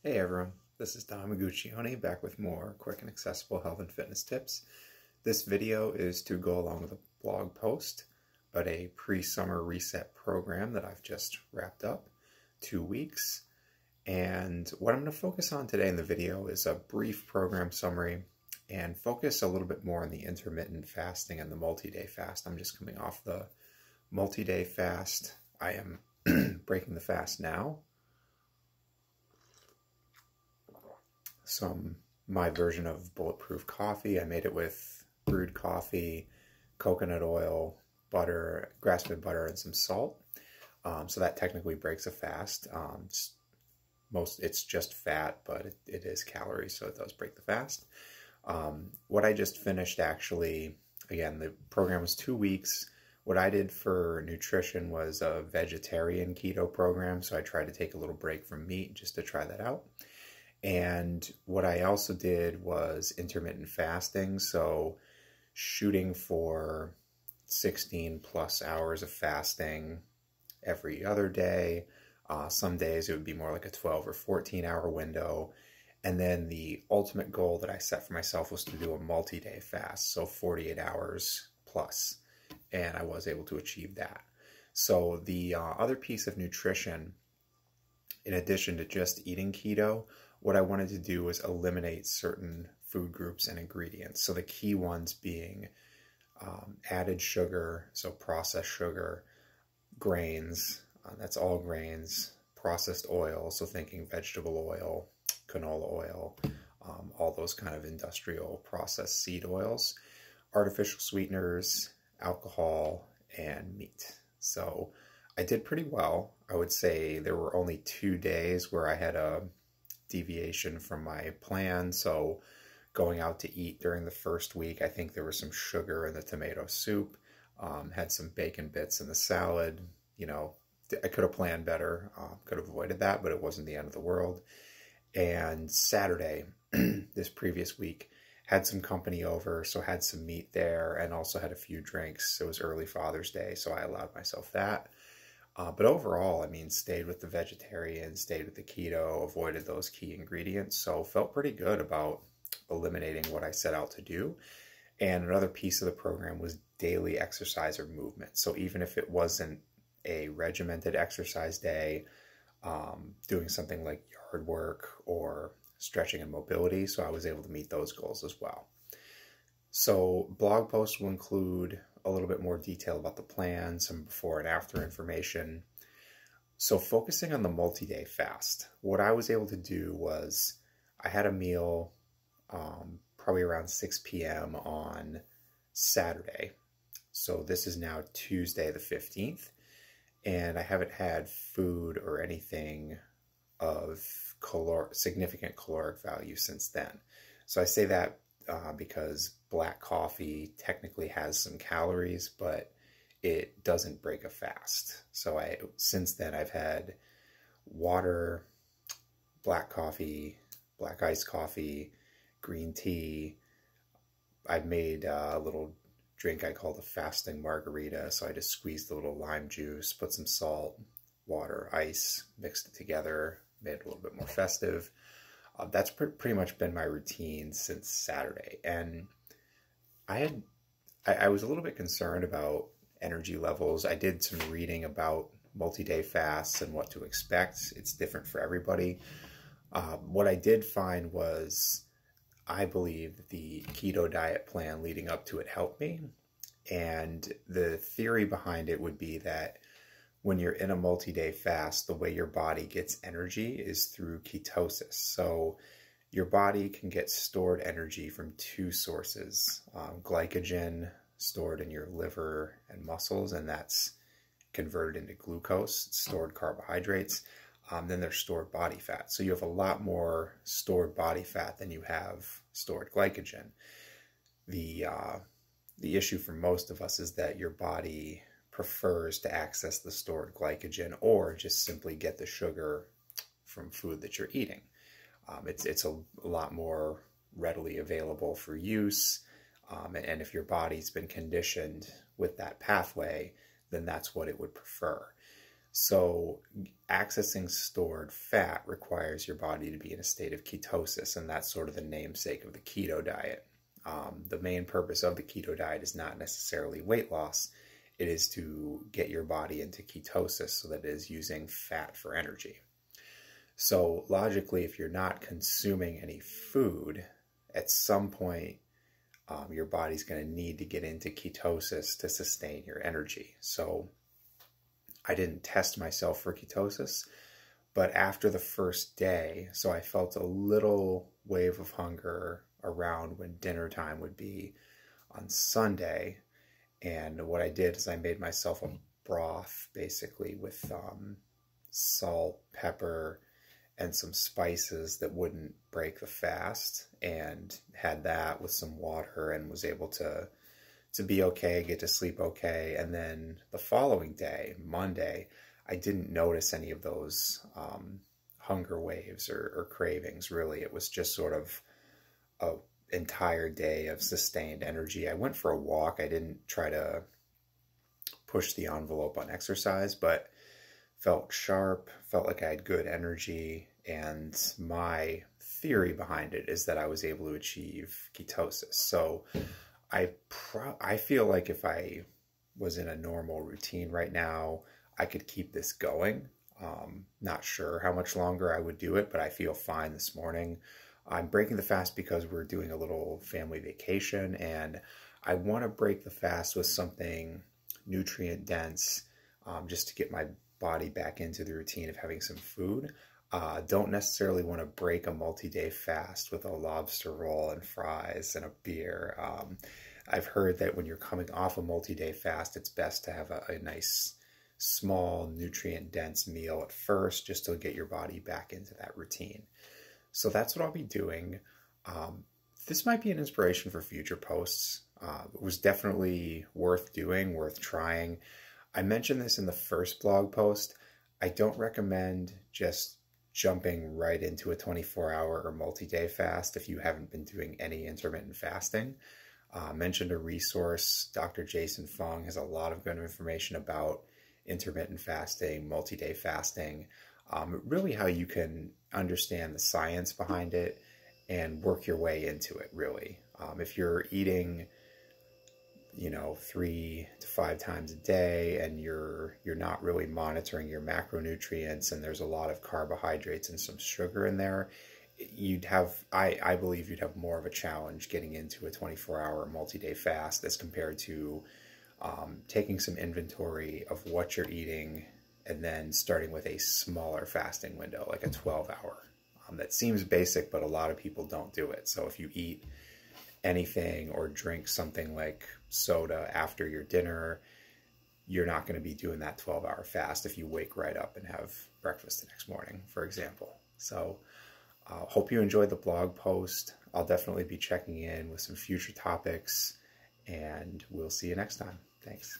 Hey everyone, this is Don Maguccione back with more quick and accessible health and fitness tips. This video is to go along with a blog post about a pre-summer reset program that I've just wrapped up, 2 weeks. And what I'm going to focus on today in the video is a brief program summary and focus a little bit more on the intermittent fasting and the multi-day fast. I'm just coming off the multi-day fast. I am breaking the fast now. My version of bulletproof coffee. I made it with brewed coffee, coconut oil, butter, grass-fed butter, and some salt. So that technically breaks a fast. It's just fat, but it is calories, so it does break the fast. What I just finished, actually, again, the program was 2 weeks. What I did for nutrition was a vegetarian keto program, so I tried to take a little break from meat just to try that out. And what I also did was intermittent fasting, so shooting for 16 plus hours of fasting every other day. Some days it would be more like a 12 or 14 hour window. And then the ultimate goal that I set for myself was to do a multi-day fast, so 48 hours plus. And I was able to achieve that. So the other piece of nutrition, in addition to just eating keto, what I wanted to do was eliminate certain food groups and ingredients. So the key ones being added sugar, so processed sugar, grains, that's all grains, processed oil, so thinking vegetable oil, canola oil, all those kind of industrial processed seed oils, artificial sweeteners, alcohol, and meat. So I did pretty well. I would say there were only 2 days where I had a deviation from my plan. So going out to eat during the first week, I think there was some sugar in the tomato soup, had some bacon bits in the salad. You know, I could have planned better, could have avoided that, but it wasn't the end of the world. And Saturday, this previous week, had some company over, so had some meat there and also had a few drinks. It was early Father's Day, so I allowed myself that. But overall, I mean, stayed with the vegetarian, stayed with the keto, avoided those key ingredients. So felt pretty good about eliminating what I set out to do. And another piece of the program was daily exercise or movement. So even if it wasn't a regimented exercise day, doing something like yard work or stretching and mobility. So I was able to meet those goals as well. So blog posts will include a little bit more detail about the plan, some before and after information. So focusing on the multi-day fast, what I was able to do was I had a meal probably around 6 p.m. on Saturday. So this is now Tuesday the 15th, and I haven't had food or anything of significant caloric value since then. So I say that because black coffee technically has some calories, but it doesn't break a fast. So since then I've had water, black coffee, black iced coffee, green tea. I've made a little drink I call the fasting margarita. So I just squeezed a little lime juice, put some salt, water, ice, mixed it together, made it a little bit more festive. That's pretty much been my routine since Saturday. And I was a little bit concerned about energy levels. I did some reading about multi-day fasts and what to expect. It's different for everybody. What I did find was I believe that the keto diet plan leading up to it helped me. And the theory behind it would be that when you're in a multi-day fast, the way your body gets energy is through ketosis. So your body can get stored energy from 2 sources. Glycogen stored in your liver and muscles, and that's converted into glucose, stored carbohydrates. Then there's stored body fat. So you have a lot more stored body fat than you have stored glycogen. The issue for most of us is that your body prefers to access the stored glycogen or just simply get the sugar from food that you're eating. It's a lot more readily available for use, and if your body's been conditioned with that pathway, then that's what it would prefer. So accessing stored fat requires your body to be in a state of ketosis, and that's sort of the namesake of the keto diet. The main purpose of the keto diet is not necessarily weight loss. It is to get your body into ketosis so that it is using fat for energy. So logically, if you're not consuming any food, at some point, your body's going to need to get into ketosis to sustain your energy. So I didn't test myself for ketosis, but after the first day, so I felt a little wave of hunger around when dinner time would be on Sunday. And what I did is I made myself a broth, basically, with salt, pepper, and some spices that wouldn't break the fast, and had that with some water and was able to be okay, get to sleep okay. And then the following day, Monday, I didn't notice any of those hunger waves or cravings, really. It was just sort of an entire day of sustained energy. I went for a walk. I didn't try to push the envelope on exercise, but felt sharp, felt like I had good energy. And my theory behind it is that I was able to achieve ketosis. So I feel like if I was in a normal routine right now, I could keep this going. Not sure how much longer I would do it, but I feel fine this morning. I'm breaking the fast because we're doing a little family vacation, and I want to break the fast with something nutrient dense, just to get my body back into the routine of having some food. Don't necessarily want to break a multi-day fast with a lobster roll and fries and a beer. I've heard that when you're coming off a multi-day fast, it's best to have a nice, small, nutrient-dense meal at first, just to get your body back into that routine. So that's what I'll be doing. This might be an inspiration for future posts. It was definitely worth doing, worth trying. I mentioned this in the first blog post. I don't recommend just jumping right into a 24-hour or multi-day fast if you haven't been doing any intermittent fasting. Mentioned a resource. Dr. Jason Fung has a lot of good information about intermittent fasting, multi-day fasting, really how you can understand the science behind it and work your way into it, really. If you're eating 3 to 5 times a day and you're not really monitoring your macronutrients, and there's a lot of carbohydrates and some sugar in there, I believe you'd have more of a challenge getting into a 24-hour multi-day fast as compared to taking some inventory of what you're eating and then starting with a smaller fasting window, like a 12-hour. That seems basic, but a lot of people don't do it. So if you eat anything or drink something like soda after your dinner, you're not going to be doing that 12-hour fast if you wake right up and have breakfast the next morning, for example. So hope you enjoyed the blog post. I'll definitely be checking in with some future topics, and we'll see you next time. Thanks.